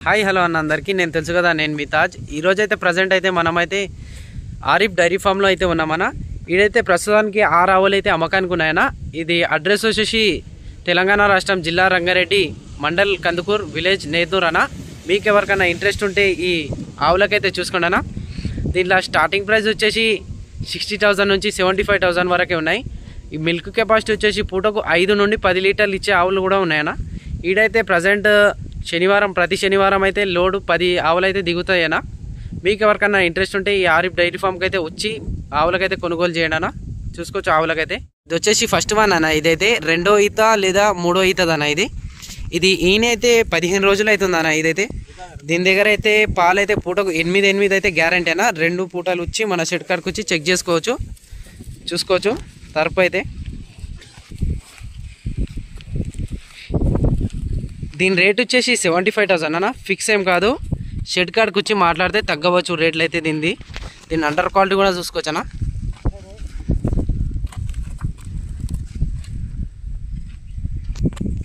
Hi hello అన్న అందరికీ నేను తెలుసు కదా నేను మీ తాజ్ ఈరోజు అయితే ప్రజెంట్ అయితే మనమైతే ఆరిఫ్ డైరీ ఫామ్లో అయితే ఉన్నామన్న. ఈడైతే ప్రస్తుతానికి 6 ఆవులు అయితే అమ్మకానికి ఉన్నాయన్న. ఇది అడ్రస్ వచ్చేసి తెలంగాణ రాష్ట్రం జిల్లా రంగారెడ్డి మండల్ కందుకూర్ విలేజ్ నేతూర్ అన్న. మీకు ఎవరికైనా ఇంట్రెస్ట్ ఉంటే ఈ ఆవులకైతే చూసుకోండి అన్న. దీంట్లో స్టార్టింగ్ ప్రైస్ వచ్చేసి 60,000 నుంచి 75,000 వరకే ఉన్నాయి. ఈ మిల్క్ కెపాసిటీ వచ్చేసి పూటకు 5 నుండి 10 లీటర్లు ఇచ్చే ఆవులు కూడా ఉన్నాయన్న. ఈడైతే ప్రజెంట్ ప్రతి శనివారం అయితే లోడు 10 ఆవులు అయితే దిగుతాయన్నా. మీకు ఎవరికన్నా ఇంట్రెస్ట్ ఉంటే ఈ ఆరిఫ్ డైరీ ఫామ్కి అయితే వచ్చి ఆవులకైతే కొనుగోలు చేయండి అన్న. చూసుకోవచ్చు ఆవులకైతే. ఇది వచ్చేసి ఫస్ట్ వన్ అన్న. ఇదైతే 2వ ఈత లేదా 3వ ఈతదన్న. ఇది ఈయనైతే 15 రోజులు అవుతుందన్న. ఇదైతే దీని దగ్గర అయితే పాలు అయితే పూటకు 8 అయితే గ్యారంటీ అన్న. 2 పూటలు వచ్చి మన షెడ్ కాడికి వచ్చి చెక్ చేసుకోవచ్చు. చూసుకోవచ్చు తరపు అయితే. దీని రేట్ వచ్చేసి 75,000 అన్న. ఫిక్స్ ఏం కాదు, షెడ్ కాడికి వచ్చి మాట్లాడితే తగ్గవచ్చు రేట్లు అయితే. దీని అండర్ క్వాలిటీ కూడా చూసుకోవచ్చు అన్న.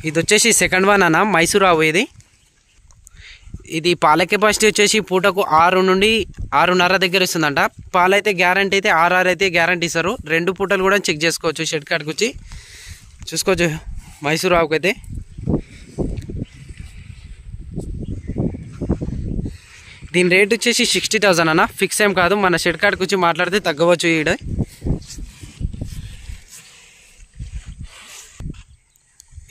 ఇది వచ్చేసి సెకండ్ వన్ అన్న, మైసూర్ ఆవు. ఇది పాల కెపాసిటీ వచ్చేసి పూటకు 6 నుండి 6.5 దగ్గర ఇస్తుందంట. పాలైతే గ్యారంటీ అయితే 6 అయితే గ్యారంటీ ఇస్తారు. 2 పూటలు కూడా చెక్ చేసుకోవచ్చు షెడ్ కాడికి వచ్చి. చూసుకోవచ్చు మైసూర్ ఆవుకి అయితే. దీని రేట్ వచ్చేసి 60,000 అన్న. ఫిక్స్ ఏం కాదు, మన షెడ్ కాడికి వచ్చి మాట్లాడితే తగ్గవచ్చు ఈడ.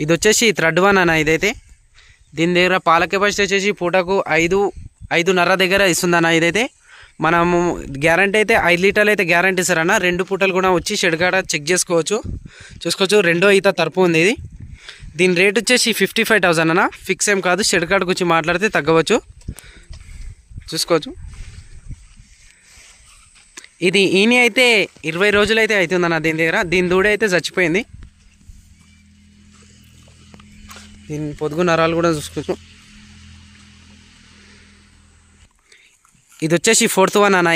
ఇది వచ్చేసి థర్డ్ వన్ అన్న. ఇదైతే దీని దగ్గర పాల కెపాసిటీ వచ్చేసి పూటకు 5.5 దగ్గర ఇస్తుందన్న. ఇదైతే మనము గ్యారంటీ అయితే 5 లీటర్లు అయితే గ్యారంటీ ఇస్తారన్న. 2 పూటలు కూడా వచ్చి షెడ్ కాడ చెక్ చేసుకోవచ్చు. చూసుకోవచ్చు 2వ ఈత తరపు ఉంది ఇది. దీని రేట్ వచ్చేసి 55,000 అన్న. ఫిక్స్ ఏం కాదు, షెడ్ కాడికి వచ్చి మాట్లాడితే తగ్గవచ్చు. చూసుకోవచ్చు. ఇది ఈయన అయితే 20 రోజులు అయితే అవుతుందన్న దీని దగ్గర. దీని దూడ అయితే చచ్చిపోయింది. దీని పొదుగు నరాలు కూడా చూసుకోవచ్చు. ఇది వచ్చేసి 4th వన్ అన్న.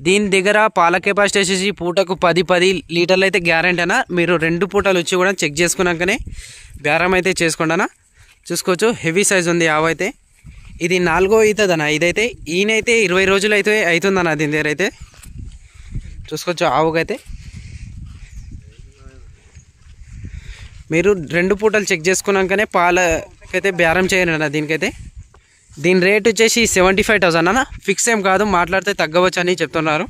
దీని దగ్గర పాల కెపాసిటీ వచ్చేసి పూటకు 10 లీటర్లు అయితే గ్యారంటీ అన్న. మీరు 2 పూటలు వచ్చి కూడా చెక్ చేసుకున్నాకనే బేరం అయితే చేసుకోండి అన్న. చూసుకోవచ్చు హెవీ సైజ్ ఉంది ఆవు అయితే. ఇది 4వ ఈతదన్న. ఇదైతే ఈయనైతే 20 రోజులు అయితే అవుతుందన్న దీని దగ్గర అయితే. చూసుకోవచ్చు ఆవుకైతే. మీరు 2 పూటలు చెక్ చేసుకున్నాకనే పాలకైతే బేరం చేయండి అన్న దీనికైతే. దీని రేట్ వచ్చేసి 75,000 అన్న. ఫిక్స్ ఏం కాదు, మాట్లాడితే తగ్గవచ్చు అని చెప్తున్నారు.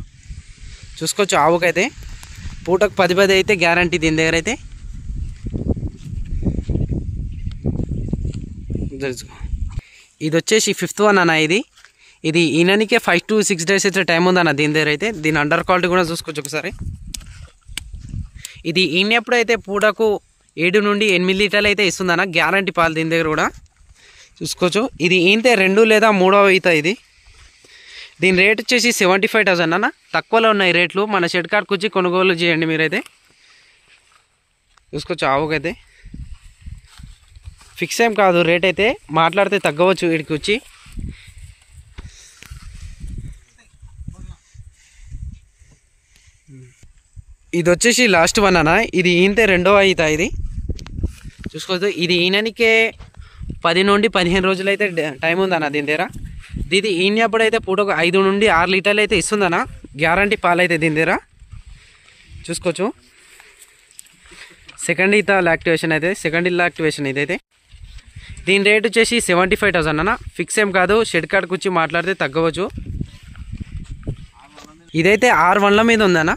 చూసుకోవచ్చు ఆవుకైతే పూటకు 10 అయితే గ్యారంటీ దీని దగ్గర అయితే. ఇది వచ్చేసి 5th వన్ అన్న. ఇది ఈయననికే 5 to 6 days అయితే టైం ఉందన్న దీని దగ్గర అయితే. దీని అండర్ క్వాలిటీ కూడా చూసుకోవచ్చు ఒకసారి. ఇది ఈయన ఎప్పుడైతే పూటకు 7 నుండి 8 లీటర్లు అయితే ఇస్తుందన్న. గ్యారంటీ పాలు దీని దగ్గర కూడా చూసుకోవచ్చు. ఇది ఈయనతే 2 లేదా 3వ ఈత ఇది. దీని రేట్ వచ్చేసి 75,000 అన్న. తక్కువలో ఉన్నాయి రేట్లు. మన షెడ్ కాడికి వచ్చి కొనుగోలు చేయండి మీరైతే. చూసుకోవచ్చు ఆవుకైతే. ఫిక్స్ ఏం కాదు, రేట్ అయితే మాట్లాడితే తగ్గవచ్చు వీడికి వచ్చి. ఇది వచ్చేసి లాస్ట్ వన్ అన్న. ఇది ఈయనతే 2వ ఈత ఇది. చూసుకోవచ్చు. ఇది ఈయననికే 10 నుండి 15 రోజులు అయితే టైం ఉందన్న దీని దగ్గర. ఇది ఈయనప్పుడైతే పూటకు 5 నుండి 6 లీటర్లు అయితే ఇస్తుందన్న. గ్యారంటీ పాలైతే దీని దగ్గర. చూసుకోవచ్చు సెకండ్ ఈత లాక్టివేషన్ అయితే. సెకండ్ ఈత లాక్టివేషన్ ఇదైతే. దీని రేట్ వచ్చేసి 75,000 అన్న. ఫిక్స్ ఏం కాదు, షెడ్ కాడికి వచ్చి మాట్లాడితే తగ్గవచ్చు. ఇదైతే 6 వన్ల మీద ఉందన్న.